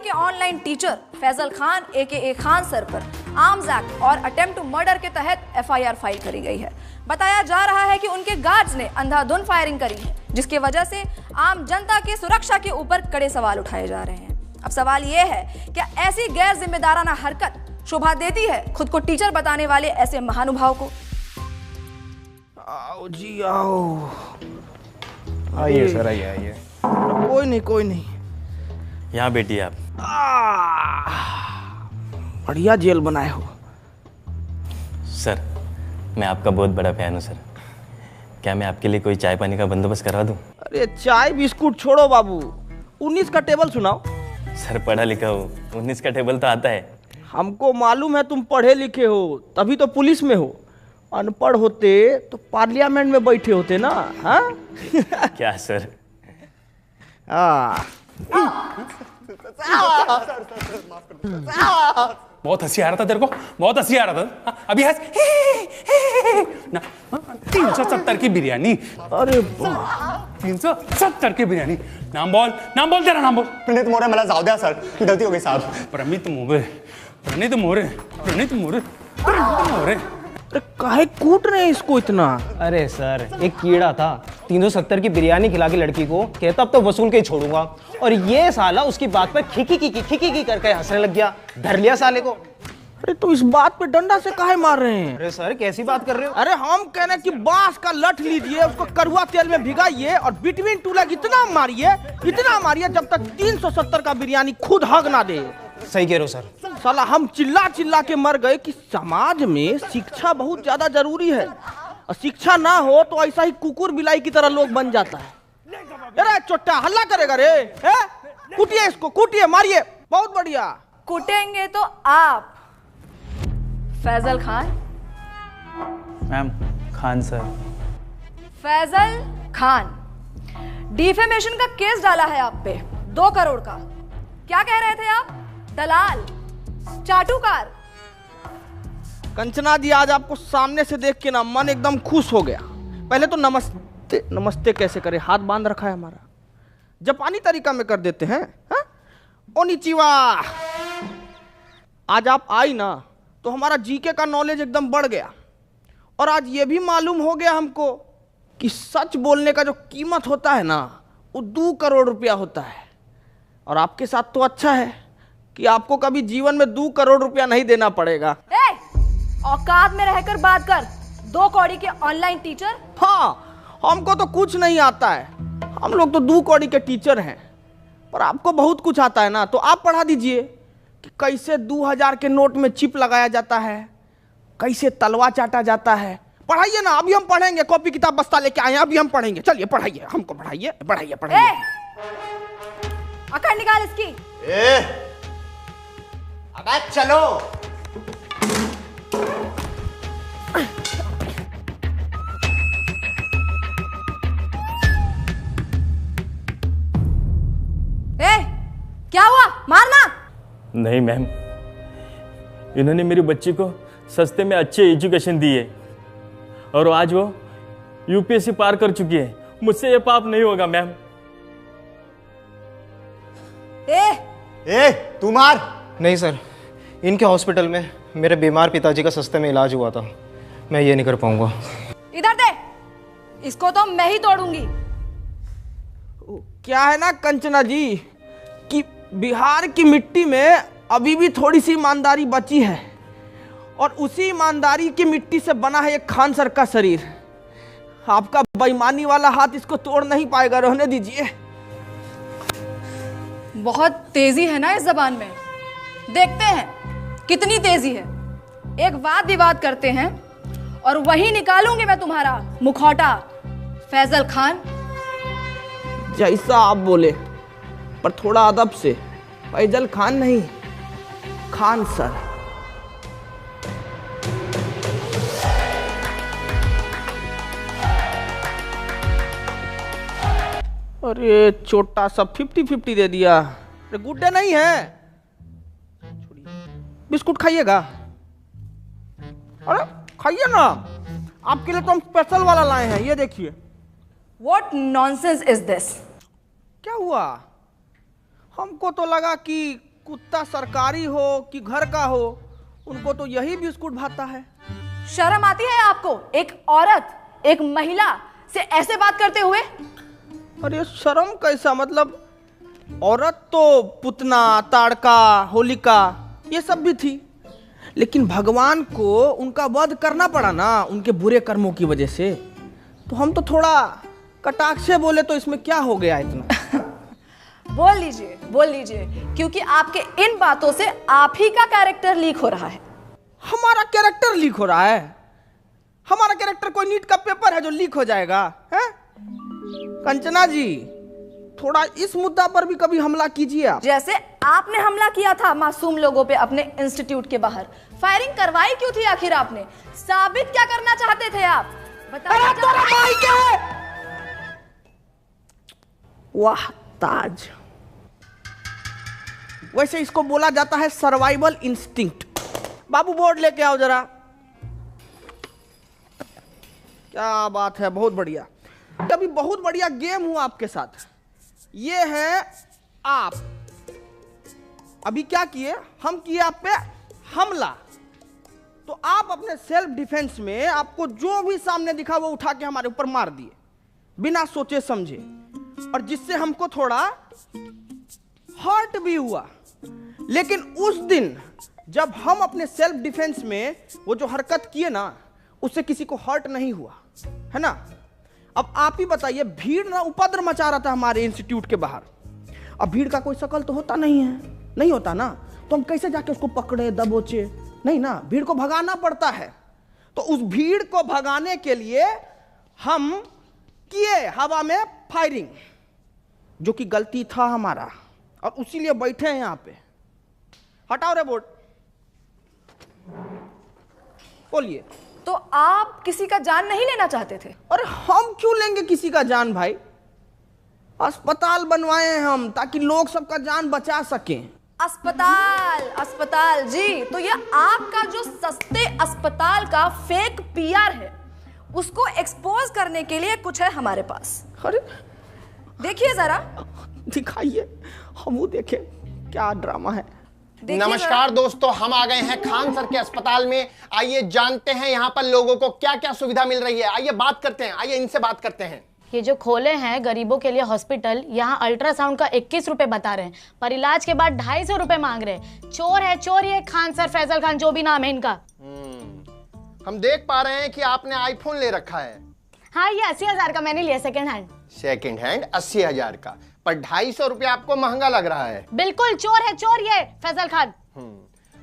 के online teacher Faizal Khan AKA Khan sir पर arms act और अटेम्प्ट टू मर्डर के तहत FIR फाइल करी गई है। बताया जा रहा है कि उनके गार्ड्स ने अंधाधुंध फायरिंग करी है, जिसकी वजह से आम जनता की सुरक्षा के ऊपर कड़े सवाल उठाए जा रहे हैं। अब सवाल ये है, क्या ऐसी गैर जिम्मेदाराना हरकत शोभा देती है खुद को टीचर बताने वाले ऐसे महानुभाव को? आओ जी आओ। आइए सर, आइए। कोई नहीं। यहाँ बैठिए आप। बढ़िया जेल बनाए हो सर। मैं आपका बहुत बड़ा फैन हूँ सर। क्या मैं आपके लिए कोई चाय पानी का बंदोबस्त करवा दूँ? अरे चाय बिस्कुट छोड़ो बाबू, 19 का टेबल सुनाओ। सर पढ़ा लिखा हो, 19 का टेबल तो आता है। हमको मालूम है तुम पढ़े लिखे हो, तभी तो पुलिस में हो। अनपढ़ होते तो पार्लियामेंट में बैठे होते ना। हाँ क्या सर? बहुत हंसी आ रहा था तेरे को, बहुत हंसी आ रहा था। अभी हंस ना। 370 की बिरयानी। अरे 370 की बिरयानी। नाम बोल तेरा नाम बोल। प्रणीत मोरे। मला जाऊ द्या सर, गलती हो गई साहब। प्रणीत मोरे। अरे काहे कूट रहे हैं इसको इतना? अरे सर, एक कीड़ा था 370 की बिरयानी खिला के लड़की को, कहता अब तो वसूल के ही छोड़ूंगा, और ये साला उसकी बात पर खिकी करके हंसने लग गया। धर लिया साले को। अरे तो इस बात पे डंडा से काहे मार रहे हैं? अरे सर कैसी बात कर रहे हो? अरे हम कह रहे हैं कि बांस का लठ लीजिए, उसको कड़वा तेल में भिगाइए और बिटवीन टू लेग इतना मारिए जब तक 370 का बिरयानी खुद हग ना दे। सही कह रहे हो सर। साला हम चिल्ला के मर गए कि समाज में शिक्षा बहुत ज्यादा जरूरी है, और शिक्षा ना हो तो ऐसा ही कुकुर बिलाई की तरह लोग बन जाता है। अरे चोट्टा हल्ला करेगा रे? कूटिए इसको, कूटिए, मारिए। बहुत बढ़िया। कूटेंगे तो आप Faizal Khan. Ma'am, Khan sir. Faizal Khan, defamation का केस डाला है आप पे 2 करोड़ का। क्या कह रहे थे आप? दलाल, चाटुकार। कंचना जी, आज आपको सामने से देख के ना मन एकदम खुश हो गया। पहले तो नमस्ते कैसे करे, हाथ बांध रखा है हमारा। जापानी तरीका में कर देते हैं। ओनिचिवा। आज आप आई ना तो हमारा जीके का नॉलेज एकदम बढ़ गया, और आज ये भी मालूम हो गया हमको कि सच बोलने का जो कीमत होता है ना, वो 2 करोड़ रुपया होता है। और आपके साथ तो अच्छा है कि आपको कभी जीवन में 2 करोड़ रुपया नहीं देना पड़ेगा। औकात में रहकर बात कर। 2 कौड़ी के ऑनलाइन टीचर। हाँ, हमको तो कुछ नहीं आता है, हम लोग तो 2 कौड़ी के टीचर हैं। पर आपको बहुत कुछ आता है ना, तो आप पढ़ा दीजिए कि कैसे 2000 के नोट में चिप लगाया जाता है, कैसे तलवा चाटा जाता है। पढ़ाइए ना, अभी हम पढ़ेंगे। कॉपी किताब बस्ता लेके आए हैं, अभी हम पढ़ेंगे। चलिए पढ़ाइए, हमको पढ़ाइए। अकड़ निकाल इसकी। अबे चलो। क्या हुआ? मारना नहीं मैम, इन्होंने मेरी बच्ची को सस्ते में अच्छी एजुकेशन दी है, और आज वो UPSC पार कर चुकी है। मुझसे ये पाप नहीं होगा मैम। तू मार। नहीं सर, इनके हॉस्पिटल में मेरे बीमार पिताजी का सस्ते में इलाज हुआ था, मैं ये नहीं कर पाऊंगा। इधर दे, इसको तो मैं ही तोड़ूंगी। क्या है ना कंचना जी कि बिहार की मिट्टी में अभी भी थोड़ी सी ईमानदारी बची है, और उसी ईमानदारी की मिट्टी से बना है एक खान सर का शरीर। आपका बेईमानी वाला हाथ इसको तोड़ नहीं पाएगा, रहने दीजिए। बहुत तेजी है ना इस जबान में, देखते हैं कितनी तेजी है। एक वाद विवाद करते हैं और वही निकालूंगी मैं तुम्हारा मुखौटा। फैजल खान, जैसा आप बोले, पर थोड़ा अदब से। फैजल खान नहीं, खान सर। अरे छोटा सा 50-50 दे दिया। अरे गुड्डे नहीं है, बिस्कुट खाइएगा? अरे खाइए ना, आपके लिए तो हम स्पेशल वाला लाए हैं, ये देखिए। What nonsense is this? क्या हुआ? हमको तो लगा कि कुत्ता सरकारी हो कि घर का हो, उनको तो यही बिस्कुट भाता है। शर्म आती है आपको एक औरत, एक महिला से ऐसे बात करते हुए? अरे शर्म कैसा, मतलब औरत तो पुतना, ताड़का, होलिका ये सब भी थी, लेकिन भगवान को उनका वध करना पड़ा ना उनके बुरे कर्मों की वजह से। तो हम तो थोड़ा कटाक्ष से बोले तो इसमें क्या हो गया इतना। बोल लीजिए, क्योंकि आपके इन बातों से आप ही का कैरेक्टर लीक हो रहा है। हमारा कैरेक्टर लीक हो रहा है? हमारा कैरेक्टर कोई नीट का पेपर है जो लीक हो जाएगा? है कंचना जी, थोड़ा इस मुद्दा पर भी कभी हमला कीजिए आप। जैसे आपने हमला किया था मासूम लोगों पे अपने इंस्टीट्यूट के बाहर। फायरिंग करवाई क्यों थी आखिर आपने? साबित क्या करना चाहते थे आप? बताइए। वाह ताज, वैसे इसको बोला जाता है सर्वाइवल इंस्टिंक्ट। बाबू बोर्ड लेके आओ जरा। क्या बात है, बहुत बढ़िया। कभी बहुत बढ़िया गेम हुआ आपके साथ। ये है आप अभी क्या किए, हम किए आप पे हमला, तो आप अपने सेल्फ डिफेंस में आपको जो भी सामने दिखा वो उठा के हमारे ऊपर मार दिए बिना सोचे समझे, और जिससे हमको थोड़ा हर्ट भी हुआ। लेकिन उस दिन जब हम अपने सेल्फ डिफेंस में वो जो हरकत किए ना, उससे किसी को हर्ट नहीं हुआ, है ना। अब आप ही बताइए, भीड़ ना उपद्र मचा रहा था हमारे इंस्टीट्यूट के बाहर। अब भीड़ का कोई शकल तो होता नहीं है, नहीं होता ना, तो हम कैसे जाके उसको पकड़े दबोचे? नहीं ना, भीड़ को भगाना पड़ता है। तो उस भीड़ को भगाने के लिए हम किए हवा में फायरिंग, जो कि गलती था हमारा, और उसीलिए बैठे हैं यहां पे। हटाओ रे बोर्ड, बोलिए। तो आप किसी का जान नहीं लेना चाहते थे? अरे हम क्यों लेंगे किसी का जान भाई? अस्पताल बनवाए हैं हम ताकि लोग सबका जान बचा सकें। अस्पताल जी, तो ये आपका जो सस्ते अस्पताल का फेक पीआर है, उसको एक्सपोज करने के लिए कुछ है हमारे पास। अरे देखिए जरा, दिखाइए, हम वो देखें क्या ड्रामा है। नमस्कार दोस्तों, हम आ गए हैं खान सर के अस्पताल में। आइए जानते हैं यहाँ पर लोगों को क्या क्या सुविधा मिल रही है। आइए बात करते हैं, आइए इनसे बात करते हैं। ये जो खोले हैं गरीबों के लिए हॉस्पिटल, यहाँ अल्ट्रासाउंड का 21 रुपए बता रहे हैं, पर इलाज के बाद 250 रुपए मांग रहे हैं। चोर है चोर, ये खान सर, फैजल खान, जो भी नाम है इनका। हम देख पा रहे हैं कि आपने आईफोन ले रखा है। हाँ, ये 80,000 का मैंने लिया, सेकंड हैंड। सेकंड हैंड 80,000 का, पर 250 रुपया आपको महंगा लग रहा है। बिल्कुल चोर है चोर ये फैजल खान।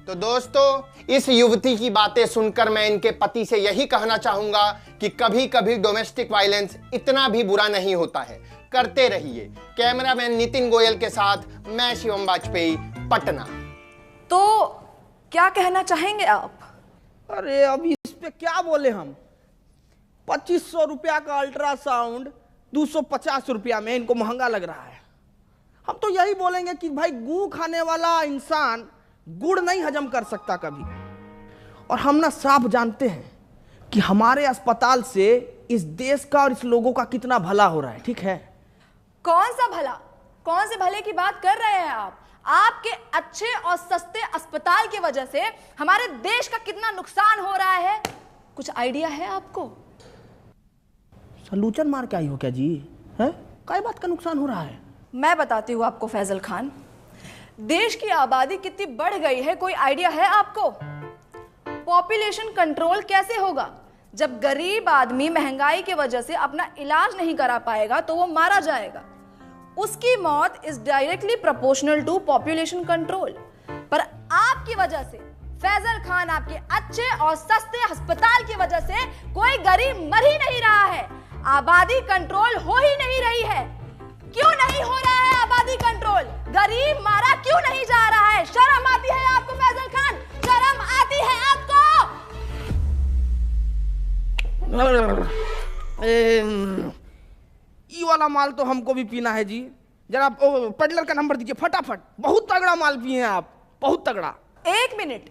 तो दोस्तों, इस युवती की बातें सुनकर मैं इनके पति से यही कहना चाहूंगा कि कभी कभी डोमेस्टिक वायलेंस इतना भी बुरा नहीं होता है। करते रहिए। कैमरामैन नितिन गोयल के साथ मैं शिवम वाजपेयी, पटना। तो क्या कहना चाहेंगे आप? अरे अभी इस पे क्या बोले हम? 2500 रुपया का अल्ट्रासाउंड 250 रुपया में इनको महंगा लग रहा है। हम तो यही बोलेंगे कि भाई, गू खाने वाला इंसान गुड़ नहीं हजम कर सकता कभी। और हम ना साफ जानते हैं कि हमारे अस्पताल से इस देश का और इस लोगों का कितना भला हो रहा है, ठीक है। कौन सा भला? कौन से भले की बात कर रहे हैं आप? आपके अच्छे और सस्ते अस्पताल की वजह से हमारे देश का कितना नुकसान हो रहा है, कुछ आइडिया है आपको? सलूचन मार के आई हो क्या जी? है काय बात का नुकसान हो रहा है? मैं बताती हूँ आपको फैजल खान। देश की आबादी कितनी बढ़ गई है, कोई आइडिया है आपको? पॉपुलेशन कंट्रोल कैसे होगा? जब गरीब आदमी महंगाई की वजह से अपना इलाज नहीं करा पाएगा तो वो मारा जाएगा। उसकी मौत is directly proportional to population control. पर आपकी वजह से, फैजल खान, आपके अच्छे और सस्ते अस्पताल की वजह से कोई गरीब मर ही नहीं रहा है, आबादी कंट्रोल हो ही नहीं रही है। क्यों नहीं हो रहा है आबादी कंट्रोल? गरीब मारा क्यों नहीं जा रहा है? शर्म आती है आपको फैजल खान? शर्म आती है आपको? ये वाला माल तो हमको भी पीना है जी। जरा पेडलर का नंबर दीजिए फटाफट। बहुत तगड़ा माल पिए हैं आप, बहुत तगड़ा। एक मिनट,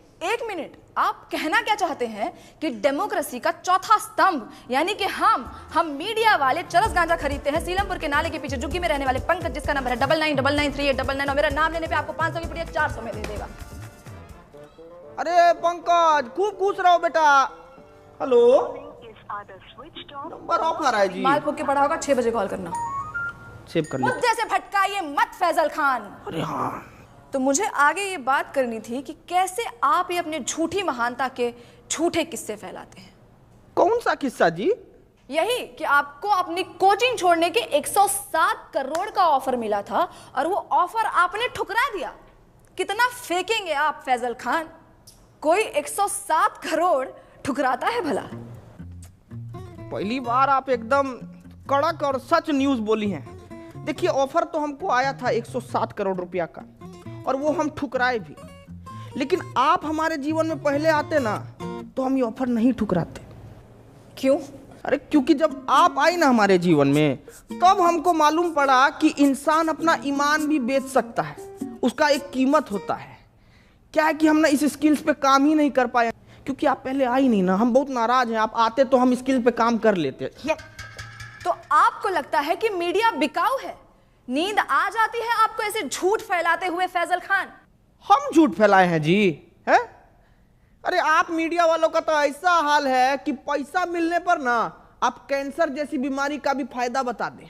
आप कहना क्या चाहते हैं कि डेमोक्रेसी का चौथा स्तंभ यानी कि हम मीडिया वाले चरस गांजा खरीदते हैं सीलमपुर के नाले के पीछे झुग्गी में रहने वाले पंकज, जिसका नंबर है 99993899, और मेरा नाम लेने पे आपको 500 की पुड़िया 400 में दे देगा। अरे पंकज खूब खुश रहो बेटा। हेलो, नंबर ऑफ आ रहा है जी। माल फूक के पड़ा होगा, 6 बजे कॉल करना। सेव कर लो। मुद्दे से भटकाइए मत फैजल खान। अरे हाँ, तो मुझे आगे ये बात करनी थी कि कैसे आप ये अपने झूठी महानता के झूठे किस्से फैलाते हैं। कौन सा किस्सा जी? यही कि आपको अपनी कोचिंग छोड़ने के 107 करोड़ का ऑफर मिला था और वो ऑफर आपने ठुकरा दिया। कितना फेंकेंगे आप फैजल खान? कोई 107 करोड़ ठुकराता है भला? पहली बार आप एकदम कड़क और सच न्यूज बोली हैं। देखिए, ऑफर तो हमको आया था 107 करोड़ रुपया का और वो हम ठुकराए भी, लेकिन आप हमारे जीवन में पहले आते ना तो हम ये ऑफर नहीं ठुकराते। क्यों? अरे क्योंकि जब आप आई ना हमारे जीवन में तब हमको मालूम पड़ा कि इंसान अपना ईमान भी बेच सकता है, उसका एक कीमत होता है। क्या है कि हम ना इस स्किल्स पे काम ही नहीं कर पाए क्योंकि आप पहले आई नहीं ना। हम बहुत नाराज हैं, आप आते तो हम स्किल पे काम कर लेते। तो आपको लगता है कि मीडिया बिकाऊ है? नींद आ जाती है आपको ऐसे झूठ फैलाते हुए फैजल खान? हम झूठ फैलाए हैं जी? है? अरे आप मीडिया वालों का तो ऐसा हाल है कि पैसा मिलने पर ना आप कैंसर जैसी बीमारी का भी फायदा बता दें।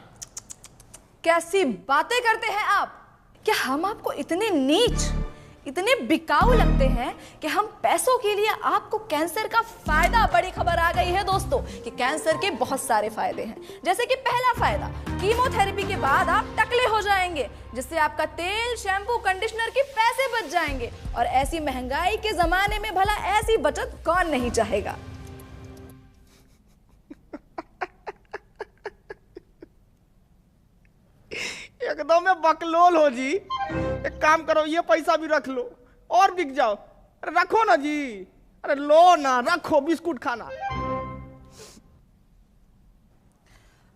कैसी बातें करते हैं आप? क्या हम आपको इतने नीच, इतने बिकाऊ लगते हैं कि हम पैसों के लिए आपको कैंसर का फायदा? बड़ी खबर आ गई है दोस्तों कि कैंसर के बहुत सारे फायदे हैं। जैसे कि पहला फायदा, कीमोथेरेपी के बाद आप टकले हो जाएंगे, जिससे आपका तेल, शैम्पू, कंडीशनर के पैसे बच जाएंगे। और ऐसी महंगाई के जमाने में भला ऐसी बचत कौन नहीं चाहेगा? एकदम में बकलोल हो जी। एक काम करो, ये पैसा भी रख लो और बिक जाओ। अरे रखो ना जी, अरे लो ना, रखो, बिस्कुट खाना।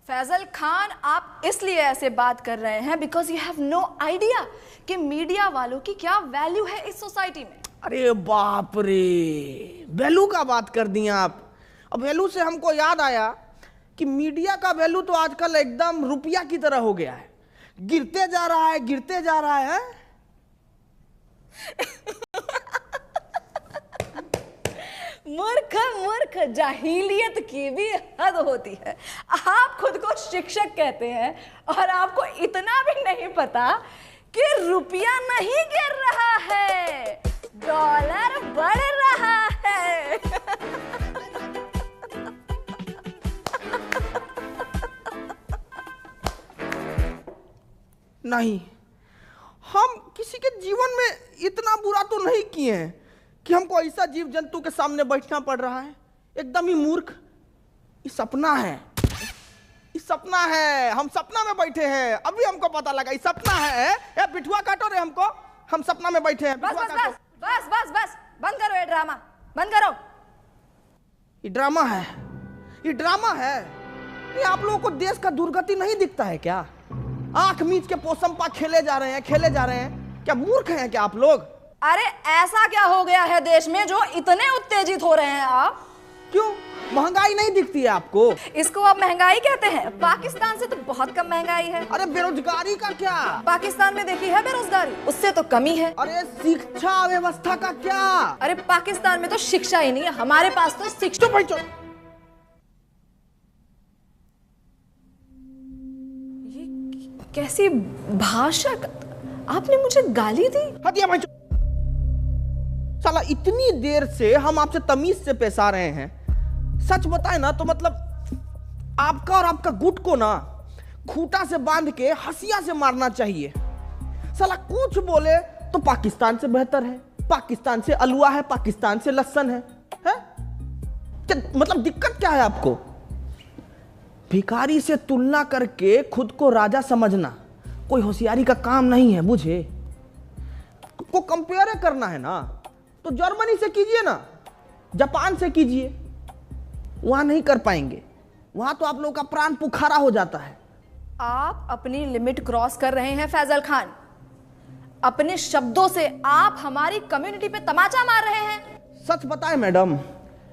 फैजल खान, आप इसलिए ऐसे बात कर रहे हैं because you have no idea कि मीडिया वालों की क्या वैल्यू है इस सोसाइटी में। अरे बाप रे, वैल्यू का बात कर दिया आप। अब वैल्यू से हमको याद आया कि मीडिया का वैल्यू तो आजकल एकदम रुपया की तरह हो गया है, गिरते जा रहा है, गिरते जा रहा है। मूर्ख मूर्ख, जाहिलियत की भी हद होती है। आप खुद को शिक्षक कहते हैं और आपको इतना भी नहीं पता कि रुपया नहीं गिर रहा है, डॉलर बढ़ रहा है। नहीं, हम किसी के जीवन में इतना बुरा तो नहीं किए हैं कि हमको ऐसा जीव जंतु के सामने बैठना पड़ रहा है। एकदम ही मूर्ख। ये सपना है, ये सपना है। हम सपना में बैठे हैं, अभी हमको पता लगा ये सपना है। ए पिठुआ काटो रे हमको, हम सपना में बैठे हैं। बस बस बस बस बस बस, बंद करो ये ड्रामा, बंद करो। ये ड्रामा है, ये ड्रामा है। ये आप लोगों को देश का दुर्गति नहीं दिखता है क्या? आंख मीच के पोसंपा खेले जा रहे हैं, खेले जा रहे हैं। क्या मूर्ख हैं क्या आप लोग? अरे ऐसा क्या हो गया है देश में जो इतने उत्तेजित हो रहे हैं आप? क्यों, महंगाई नहीं दिखती है आपको? इसको आप महंगाई कहते हैं? पाकिस्तान से तो बहुत कम महंगाई है। अरे बेरोजगारी का क्या? पाकिस्तान में देखी है बेरोजगारी, उससे तो कमी है। अरे शिक्षा व्यवस्था का क्या? अरे पाकिस्तान में तो शिक्षा ही नहीं है, हमारे पास तो शिक्षा। ये कैसी भाषा? आपने मुझे गाली दी? हटिया भाई। साला इतनी देर से हम आपसे तमीज से पेश आ रहे हैं। सच बताए ना तो मतलब आपका और आपका गुट को ना खूंटा से बांध के हंसिया से मारना चाहिए। साला कुछ बोले तो पाकिस्तान से बेहतर है, पाकिस्तान से अलुआ है, पाकिस्तान से लहसन है? क्या मतलब दिक्कत क्या है आपको? भिखारी से तुलना करके खुद को राजा समझना कोई होशियारी का काम नहीं है, बुझे? को कंपेयर करना है ना तो जर्मनी से कीजिए ना, जापान से कीजिए। वहां नहीं कर पाएंगे, वहां तो आप लोगों का प्राण पुखारा हो जाता है। आप अपनी लिमिट क्रॉस कर रहे हैं फैजल खान। अपने शब्दों से आप हमारी कम्युनिटी पे तमाचा मार रहे हैं। सच बताएं मैडम,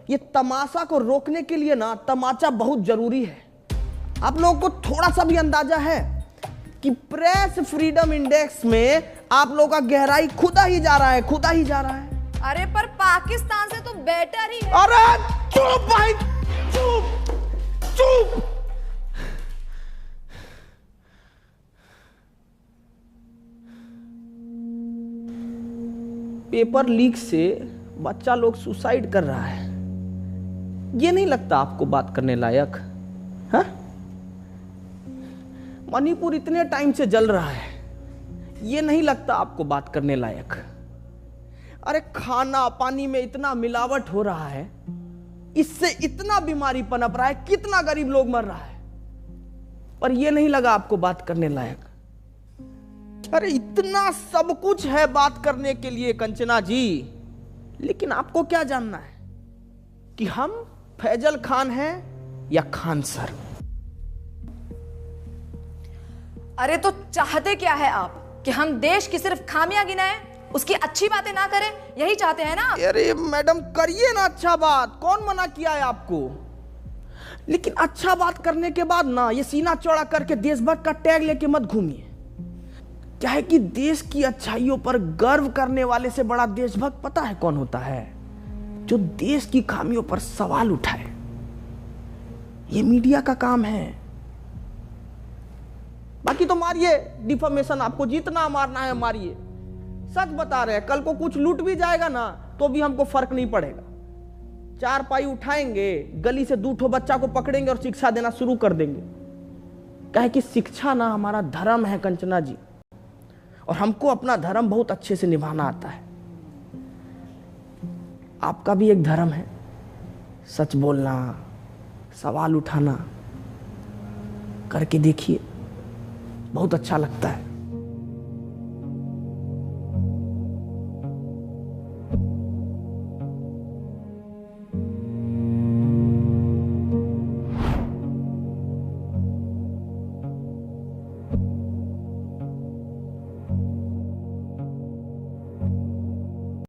ये तमाशा को रोकने के लिए ना तमाचा बहुत जरूरी है। आप लोगों को थोड़ा सा भी अंदाजा है कि प्रेस फ्रीडम इंडेक्स में आप लोगों का गहराई खुदा ही जा रहा है, खुदा ही जा रहा है। अरे पर पाकिस्तान से तो बेटर ही है। अरे चुप भाई, चुप चुप। पेपर लीक से बच्चा लोग सुसाइड कर रहा है, ये नहीं लगता आपको बात करने लायक? हाँ, मणिपुर इतने टाइम से जल रहा है, ये नहीं लगता आपको बात करने लायक? अरे खाना पानी में इतना मिलावट हो रहा है, इससे इतना बीमारी पनप रहा है, कितना गरीब लोग मर रहा है, पर यह नहीं लगा आपको बात करने लायक? अरे इतना सब कुछ है बात करने के लिए कंचना जी, लेकिन आपको क्या जानना है कि हम फैजल खान हैं या खान सर? अरे तो चाहते क्या है आप कि हम देश की सिर्फ खामियां गिनाएं, उसकी अच्छी बातें ना करें? यही चाहते हैं ना? अरे मैडम करिए ना अच्छा बात, कौन मना किया है आपको? लेकिन अच्छा बात करने के बाद ना ये सीना चौड़ा करके देशभक्त का टैग लेके मत घूमिए। क्या है कि देश की अच्छाइयों पर गर्व करने वाले से बड़ा देशभक्त पता है कौन होता है? जो देश की खामियों पर सवाल उठाए। ये मीडिया का काम है। बाकी तो मारिए डिफॉर्मेशन, आपको जितना मारना है मारिए। सच बता रहे हैं, कल को कुछ लूट भी जाएगा ना तो भी हमको फर्क नहीं पड़ेगा। 4 पाई उठाएंगे, गली से 2 ठो बच्चा को पकड़ेंगे और शिक्षा देना शुरू कर देंगे। क्या है कि शिक्षा ना हमारा धर्म है कंचना जी, और हमको अपना धर्म बहुत अच्छे से निभाना आता है। आपका भी एक धर्म है, सच बोलना, सवाल उठाना। करके देखिए, बहुत अच्छा लगता है।